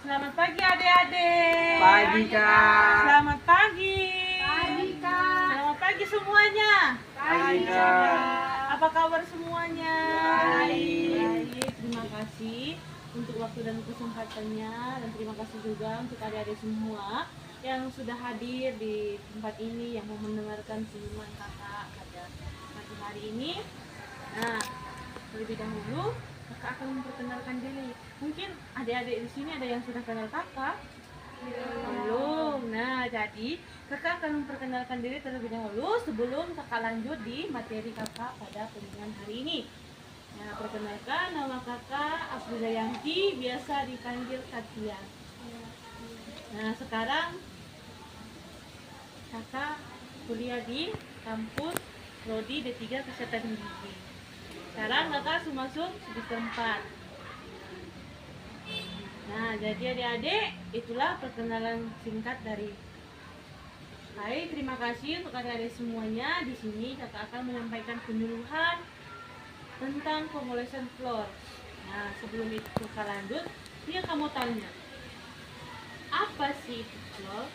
Selamat pagi adik-adik. Pagi Kak. Selamat pagi. Pagi Kak. Selamat pagi semuanya. Pagi Kak. Apa kabar semuanya? Baik. Baik, terima kasih untuk waktu dan kesempatannya, dan terima kasih juga untuk adik-adik semua yang sudah hadir di tempat ini, yang mau mendengarkan firman kakak pada pagi hari ini. Nah, terlebih dahulu kakak akan memperkenalkan diri. Mungkin adik-adik di sini ada yang sudah kenal kakak? Belum. Nah, jadi kakak akan memperkenalkan diri terlebih dahulu sebelum kakak lanjut di materi kakak pada pembelajaran hari ini. Nah, perkenalkan, nama kakak Afridayanti, biasa dipanggil Katia. Nah, sekarang kakak kuliah di kampus Prodi D3 Kesehatan Gigi. Sekarang kakak masuk semester 4. Nah, jadi adik-adik, itulah perkenalan singkat dari Hai, terima kasih untuk adik-adik semuanya. Di sini kakak akan menyampaikan penyuluhan tentang pemolesan floor. Nah, sebelum itu kakak lanjut, dia kamu tanya, apa sih itu floor?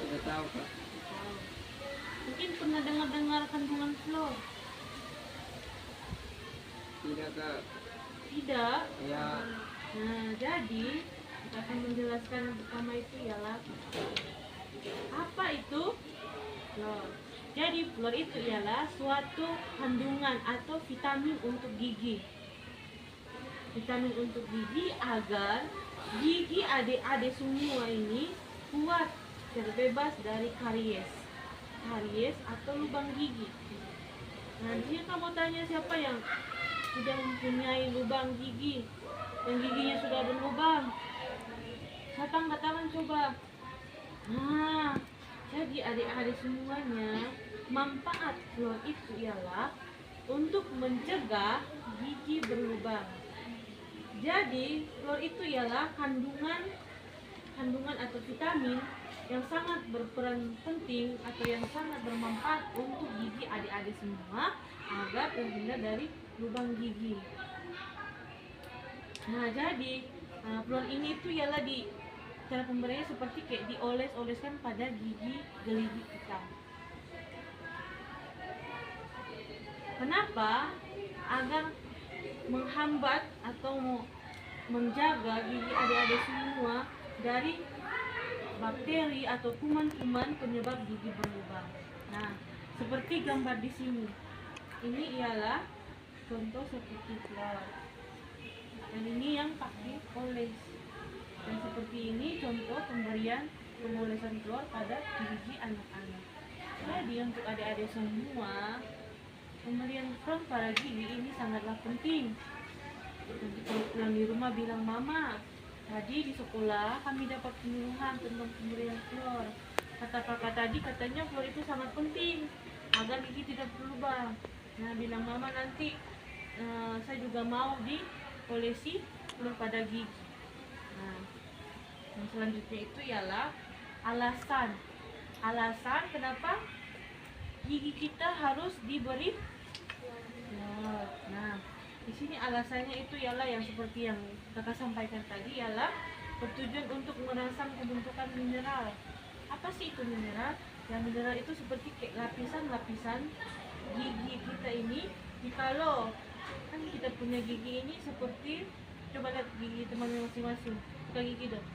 Sudah tahu Kak. Mungkin pernah dengar kandungan floor? Tidak Kak. Tidak. Ya. Nah, jadi kita akan menjelaskan yang pertama itu ialah apa itu fluor. Jadi fluor itu ialah suatu kandungan atau vitamin untuk gigi. Vitamin untuk gigi agar gigi adik-adik semua ini kuat, terbebas dari karies atau lubang gigi. Nah, di sini kamu tanya siapa yang sudah mempunyai lubang gigi dan giginya sudah berlubang. Siapa angkat tangan coba. Nah, jadi adik-adik semuanya, manfaat fluor itu ialah untuk mencegah gigi berlubang. Jadi fluor itu ialah kandungan atau vitamin yang sangat berperan penting atau yang sangat bermanfaat untuk gigi adik-adik semua agar terhindar dari lubang gigi. Nah, jadi fluor ini itu ialah di cara pemberiannya seperti kayak dioles-oleskan pada gigi geligi kita. Kenapa? Agar menghambat atau menjaga gigi adik-adik semua dari bakteri atau kuman-kuman penyebab gigi berlubang. Nah, seperti gambar di sini. Ini ialah contoh seperti fluor. Dan ini yang pakai oles. Dan seperti ini contoh pemberian pemolesan fluor pada gigi anak-anak. Jadi untuk adik-adik semua, pemberian fluor pada gigi ini sangatlah penting. Nanti kalau pulang di rumah bilang, mama, tadi di sekolah kami dapat penyuluhan tentang pemberian fluor. Kata kakak tadi katanya fluor itu sangat penting agar gigi tidak berlubang. Nah, bilang mama nanti saya juga mau diolesi fluor pada gigi. Nah, yang selanjutnya itu ialah alasan kenapa gigi kita harus diberi fluor. Nah, di sini alasannya itu ialah yang seperti yang kakak sampaikan tadi, ialah bertujuan untuk merangsang pembentukan mineral. Apa sih itu mineral? Yang mineral itu seperti kayak lapisan-lapisan gigi kita ini. Jikalau kan kita punya gigi ini seperti, coba lihat gigi teman-teman masing-masing, buka gigi dong.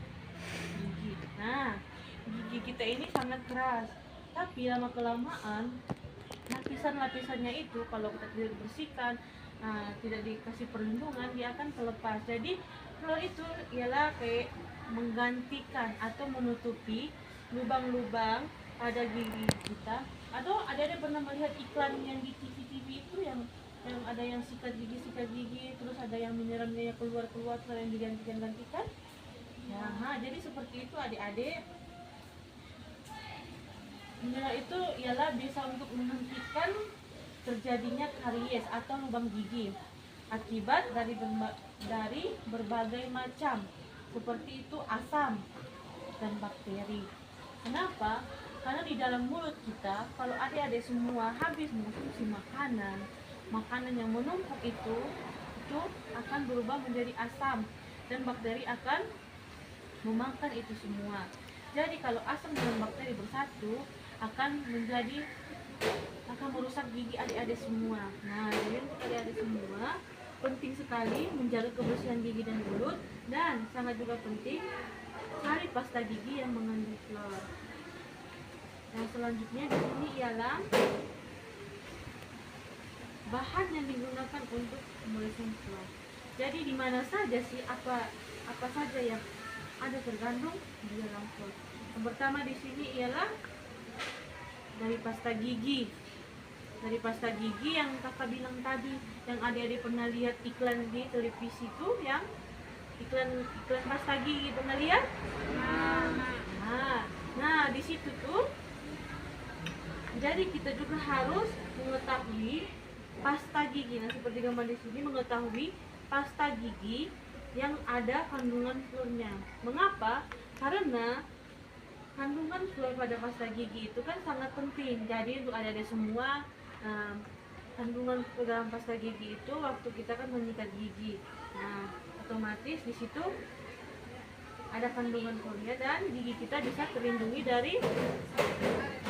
Gigi. Nah, gigi kita ini sangat keras, tapi lama kelamaan lapisan-lapisannya itu kalau kita tidak bersihkan, tidak dikasih perlindungan, dia akan terlepas. Jadi fluor itu ialah kayak menggantikan atau menutupi lubang-lubang pada gigi kita. Atau ada pernah melihat iklan yang di TV itu yang ada yang sikat gigi, terus ada yang mineralnya keluar terus yang digantikan. Ya, jadi seperti itu adik-adik. Mineral itu ialah bisa untuk menghentikan terjadinya karies atau lubang gigi akibat dari berbagai macam seperti itu asam dan bakteri. Kenapa? Karena di dalam mulut kita, kalau adik-adik semua habis mengkonsumsi makanan yang menumpuk itu akan berubah menjadi asam. dan bakteri akan memakan itu semua. Jadi kalau asam dan bakteri bersatu akan merusak gigi adik-adik semua. Nah, jadi untuk adik-adik semua penting sekali menjaga kebersihan gigi dan mulut, dan sangat juga penting cari pasta gigi yang mengandung fluor. Yang selanjutnya di sini ialah bahan yang digunakan untuk pemolisan fluor. Jadi di mana saja sih apa saja yang ada tergandung di dalam fluor. Yang pertama di sini ialah dari pasta gigi. Dari pasta gigi yang kakak bilang tadi, yang adik-adik pernah lihat iklan di televisi itu, yang iklan pasta gigi pernah lihat? Nah di situ tuh. Jadi kita juga harus mengetahui pasta gigi. Nah seperti gambar di sini, mengetahui pasta gigi yang ada kandungan fluornya. Mengapa? Karena kandungan fluor pada pasta gigi itu kan sangat penting. Jadi untuk adik-adik semua, kandungan dalam pasta gigi itu waktu kita kan menyikat gigi, nah otomatis di situ ada kandungan fluornya dan gigi kita bisa terlindungi dari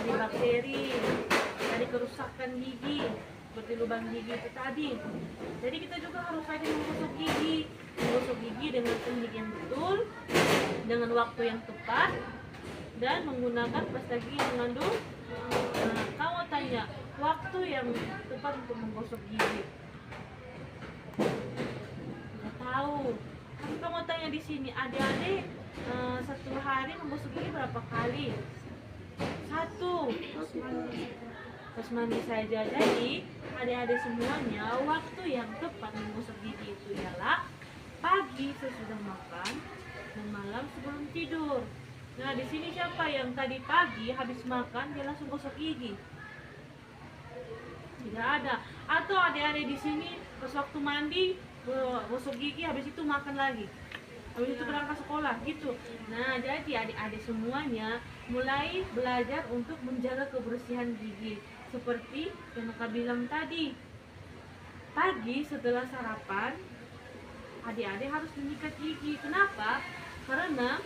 bakteri, dari kerusakan gigi seperti lubang gigi itu tadi. Jadi kita juga harus rajin menggosok gigi dengan teknik yang betul, dengan waktu yang tepat, dan menggunakan pasta gigi yang mengandung. Kamu tanya waktu yang tepat untuk menggosok gigi, nggak tahu. Tapi kamu tanya di sini, adik-adik satu hari menggosok gigi berapa kali? Satu. Pas mandi saja. Jadi adik-adik semuanya, waktu yang tepat menggosok gigi itu ialah pagi sesudah makan dan malam sebelum tidur. Nah di sini siapa yang tadi pagi habis makan dia langsung gosok gigi? Tidak ada. Atau adik-adik di sini pas waktu mandi gosok gigi, habis itu makan lagi, habis itu berangkat sekolah gitu. Nah jadi adik-adik semuanya mulai belajar untuk menjaga kebersihan gigi seperti yang kakak bilang tadi. Pagi setelah sarapan adik-adik harus menyikat gigi. Kenapa? Karena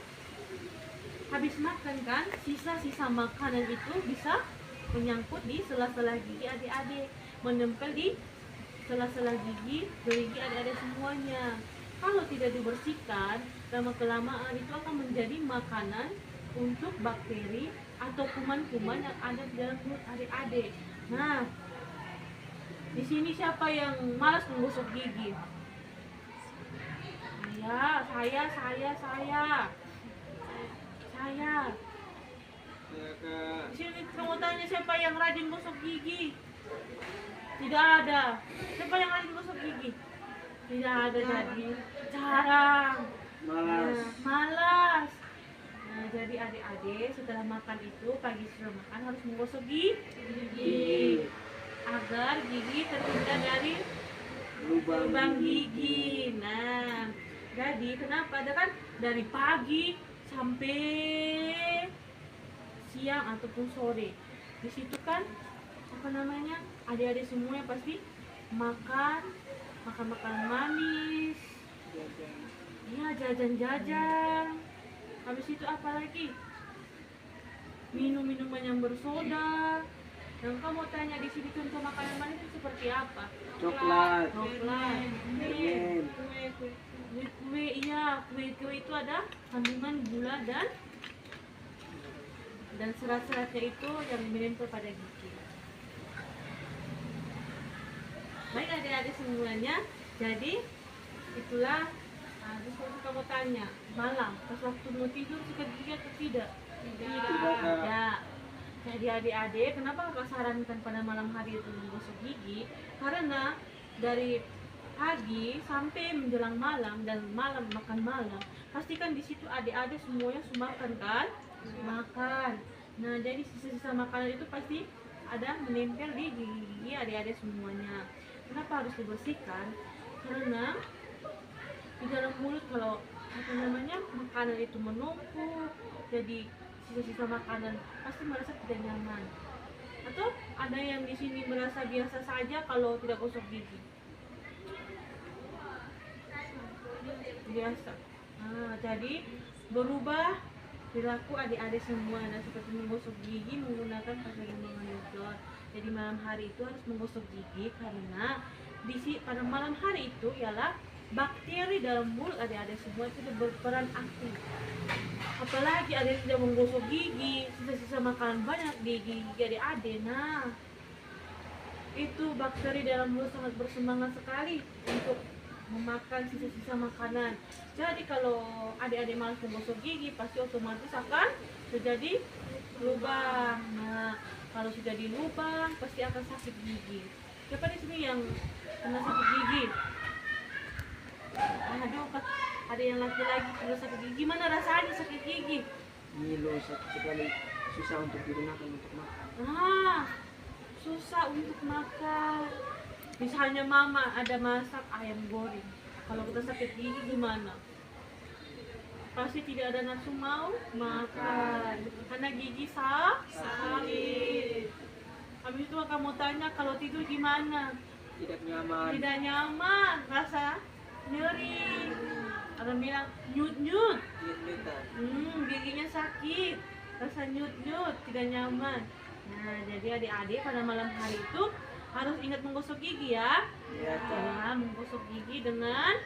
habis makan kan, sisa-sisa makanan itu bisa menyangkut di sela-sela gigi adik-adik, menempel di sela-sela gigi adik-adik semuanya. Kalau tidak dibersihkan, lama-kelamaan itu akan menjadi makanan untuk bakteri atau kuman-kuman yang ada di dalam mulut adik-adik. Nah, di sini siapa yang malas menggosok gigi? Saya. Di sini kamu tanya siapa yang rajin gosok gigi? Tidak ada. Siapa yang rajin gosok gigi? Tidak ada. Jadi jarang. Malas. Nah, jadi adik-adik setelah makan itu, pagi setelah makan harus menggosok gigi agar gigi terhindar dari lubang gigi. Nah, jadi kenapa? Ada kan dari pagi sampai siang ataupun sore. Di situ kan adik-adik semuanya pasti makan makanan manis. Iya, jajan. Habis itu apa lagi? Minum-minuman yang bersoda. Yang kamu tanya di sini contoh makanan manis itu seperti apa? Coklat. Kue, iya, kue itu ada kandungan gula dan serat-seratnya itu yang menempel pada gigi. Baik adik-adik semuanya, jadi itulah. Terus kalau kamu tanya malam pas waktu mau tidur sikat gigi atau tidak? Tidak. Jadi adik-adik, kenapa kakak sarankan pada malam hari itu menggosok gigi? Karena dari pagi sampai menjelang malam dan malam makan malam, pastikan di situ adik-adik semuanya makan kan? Makan. Nah jadi sisa-sisa makanan itu pasti ada menempel di gigi adik-adik semuanya. Kenapa harus dibersihkan? Karena di dalam mulut kalau makanan itu menumpuk, jadi sisa-sisa makanan pasti merasa tidak nyaman. Atau ada yang di sini merasa biasa saja kalau tidak gosok gigi. biasa. Jadi berubah perilaku adik-adik semua. Nah, seperti menggosok gigi menggunakan pasta gigi mengandung fluor. Jadi malam hari itu harus menggosok gigi karena pada malam hari itu ialah bakteri dalam mulut adik-adik semua itu berperan aktif. Apalagi adik tidak menggosok gigi, sisa-sisa makanan banyak di gigi adik-adik. Nah, itu bakteri dalam mulut sangat bersemangat sekali untuk memakan sisa-sisa makanan. Jadi kalau adik-adik malas menggosok gigi pasti otomatis akan terjadi lubang. Nah, kalau sudah di lubang pasti akan sakit gigi. Siapa di sini yang pernah sakit gigi? Aduh, ada yang laki-laki pernah sakit gigi. Gimana rasanya sakit gigi? Ngilu sekali, susah untuk digunakan untuk makan. Susah untuk makan. Misalnya mama ada masak ayam goreng, kalau kita sakit gigi gimana? Pasti tidak ada nafsu mau makan karena gigi sakit. Habis itu kamu tanya kalau tidur gimana? Tidak nyaman. Tidak nyaman, rasa nyeri. Orang bilang nyut-nyut. Giginya sakit, rasa nyut-nyut, tidak nyaman. Nah, jadi adik-adik pada malam hari itu harus ingat menggosok gigi ya. Iya, Nah, menggosok gigi dengan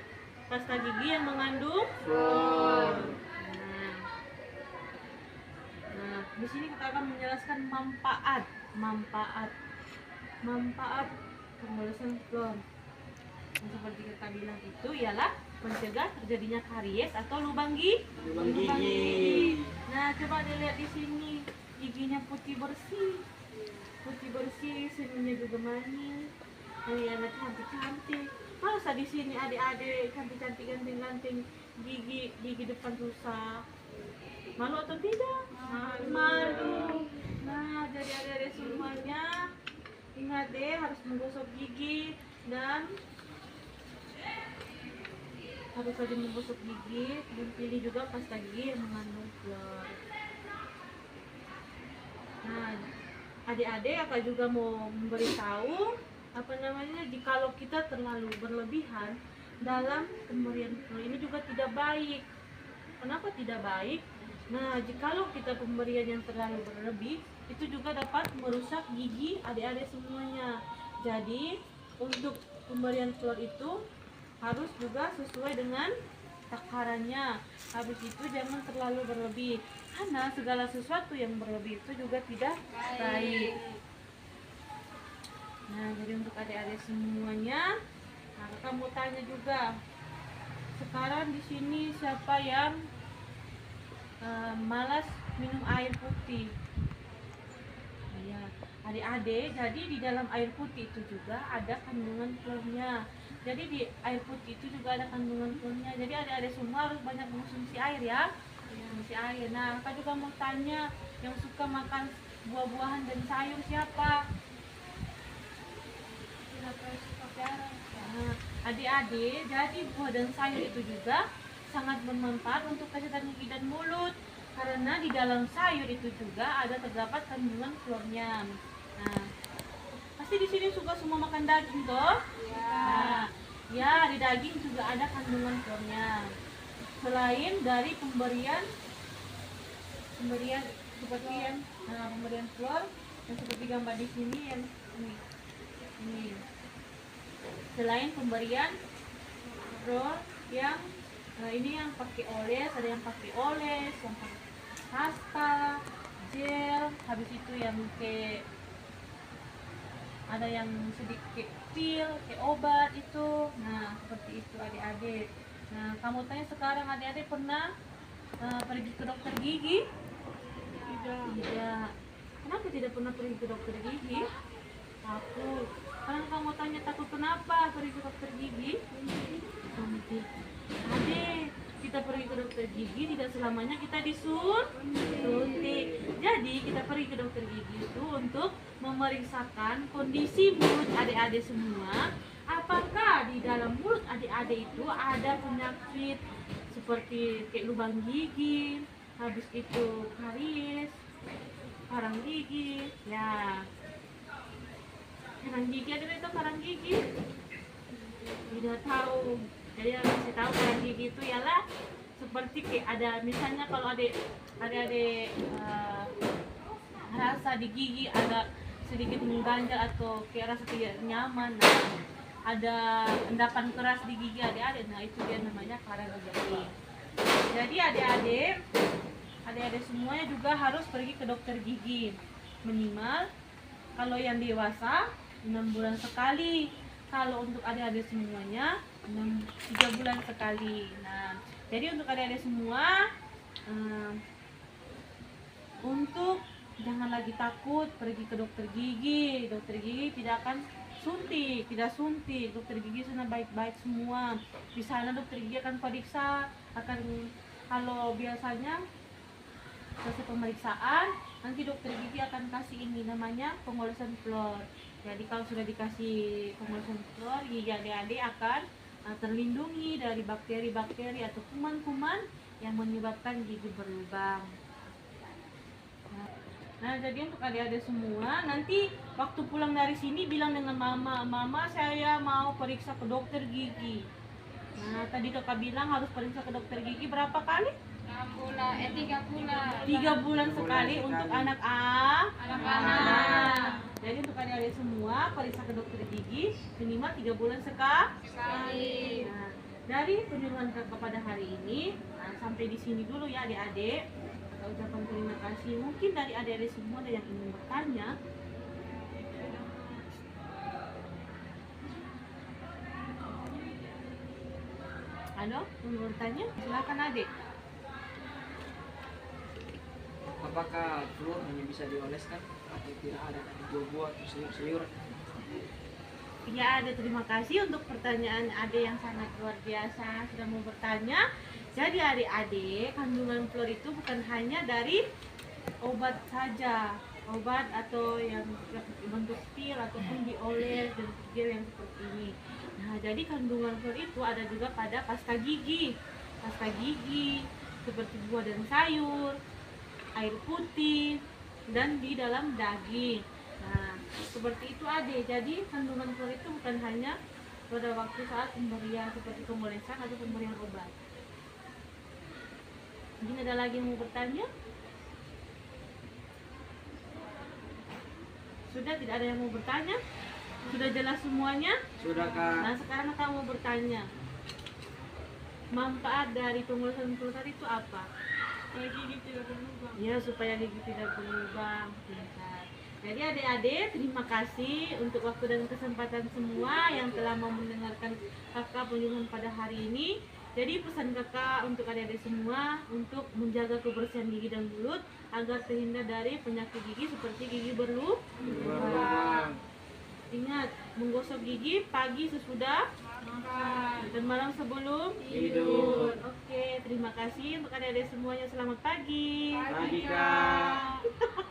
pasta gigi yang mengandung fluor. Nah, di sini kita akan menjelaskan manfaat pemolosan fluor. Yang seperti kita bilang itu ialah mencegah terjadinya karies atau lubang gigi. Nah, coba dilihat di sini, giginya putih bersih, senyumnya juga manis. Anak cantik-cantik. Masa di sini adik-adik cantik-cantik ganteng-ganteng gigi depan susah? Malu atau tidak? Malu. Nah, jadi adik-adik semuanya ingat deh harus menggosok gigi dan harus rajin menggosok gigi dan pilih juga pasta gigi yang mengandung fluor. Nah, adik-adik akan juga mau memberitahu jikalau kita terlalu berlebihan dalam pemberian fluor ini juga tidak baik. Kenapa tidak baik? Nah, jikalau kita pemberian yang terlalu berlebih itu juga dapat merusak gigi adik-adik semuanya. Jadi untuk pemberian fluor itu harus juga sesuai dengan takarannya. Habis itu jangan terlalu berlebih karena segala sesuatu yang berlebih itu juga tidak baik. Nah, jadi untuk adik-adik semuanya, nah kakak mau tanya juga. Sekarang di sini siapa yang malas minum air putih? Ya, adik-adik, jadi di dalam air putih itu juga ada kandungan fluornya. Jadi di air putih itu juga ada kandungan fluornya. Jadi adik-adik semua harus banyak mengonsumsi air ya. Mengonsumsi air. Nah, kakak juga mau tanya, yang suka makan buah-buahan dan sayur siapa? Nah, adik-adik, jadi buah dan sayur itu juga sangat bermanfaat untuk kesehatan gigi dan mulut karena di dalam sayur itu juga ada terdapat kandungan fluornya. Nah, pasti di sini suka semua makan daging toh? Nah, ya di daging juga ada kandungan fluornya. Selain dari pemberian seperti yang pemberian fluor yang seperti gambar di sini yang ini. Selain pemberian fluor yang ini yang pakai oles, ada yang pakai oles, yang pakai pasta, gel, habis itu yang kayak ada yang sedikit pil, kayak obat itu. Nah, seperti itu adik-adik. Nah, kamu tanya sekarang adik-adik pernah pergi ke dokter gigi? Tidak. Kenapa tidak pernah pergi ke dokter gigi? Takut. Kalau kamu tanya takut kenapa pergi ke dokter gigi? Adik, kita pergi ke dokter gigi tidak selamanya kita disuntik. Jadi kita pergi ke dokter gigi itu untuk memeriksakan kondisi mulut adik-adik semua. Apakah di dalam mulut adik-adik itu ada penyakit seperti kayak lubang gigi, habis itu karies, karang gigi, ya. Karang gigi, ada itu karang gigi? Tidak tahu. Jadi yang kasih tahu kerang gigi itu ialah seperti kayak ada misalnya kalau adik rasa di gigi agak sedikit mengganjal atau kayak rasa tidak nyaman, nah, ada endapan keras di gigi adik-adik, nah itu dia namanya karang gigi. Jadi adik-adik semuanya juga harus pergi ke dokter gigi minimal kalau yang dewasa 6 bulan sekali, kalau untuk adik-adik semuanya 3 bulan sekali. Nah, jadi untuk adik-adik semua untuk jangan lagi takut pergi ke dokter gigi. Dokter gigi tidak akan tidak suntik. Dokter gigi sana baik-baik semua. Di sana dokter gigi akan periksa, kalau biasanya selesai pemeriksaan, nanti dokter gigi akan kasih ini namanya pengolesan fluor. Jadi kalau sudah dikasih pengolesan fluor, gigi adik-adik akan terlindungi dari bakteri-bakteri atau kuman-kuman yang menyebabkan gigi berlubang. Nah, jadi untuk adik-adik semua, nanti waktu pulang dari sini bilang dengan mama saya mau periksa ke dokter gigi. Nah, tadi kakak bilang harus periksa ke dokter gigi berapa kali? 3 bulan. 3 bulan sekali untuk anak-anak. Jadi untuk adik-adik semua periksa ke dokter gigi minimal 3 bulan sekali. Nah, dari penyuluhan kakak pada hari ini, sampai di sini dulu ya adik-adik. Kita ucapkan terima kasih. Mungkin dari adik-adik semua ada yang ingin bertanya. Halo, mau bertanya? Silakan adik. Apakah fluor hanya bisa dioleskan atau tidak ada buah-buah atau sayur-sayuran? Ya, ada, terima kasih untuk pertanyaan adik yang sangat luar biasa sudah mau bertanya. Jadi adik-adik, kandungan fluor itu bukan hanya dari obat saja, obat atau yang bentuk pil ataupun dioles dan gel yang seperti ini. Nah, jadi kandungan fluor itu ada juga pada pasta gigi seperti buah dan sayur, air putih, dan di dalam daging. Nah, seperti itu adik. Jadi kandungan fluor itu bukan hanya pada waktu saat pemberian seperti pengolesan atau pemberian obat. Mungkin ada lagi yang mau bertanya? Sudah, tidak ada yang mau bertanya? Sudah jelas semuanya? Sudah, Kak. Nah, sekarang kamu mau bertanya. Manfaat dari pengolesan fluor itu apa? Supaya gigi tidak berlubang. Ya, supaya gigi tidak berlubang. Pintar. Jadi adik-adik, terima kasih untuk waktu dan kesempatan semua yang telah mau mendengarkan kakak penyuluhan pada hari ini. Jadi pesan kakak untuk adik-adik semua untuk menjaga kebersihan gigi dan mulut agar terhindar dari penyakit gigi seperti gigi berlubang. Ingat, menggosok gigi pagi sesudah makan dan malam sebelum tidur. Oke, terima kasih untuk adik-adik semuanya. Selamat pagi. Pagi, Kak.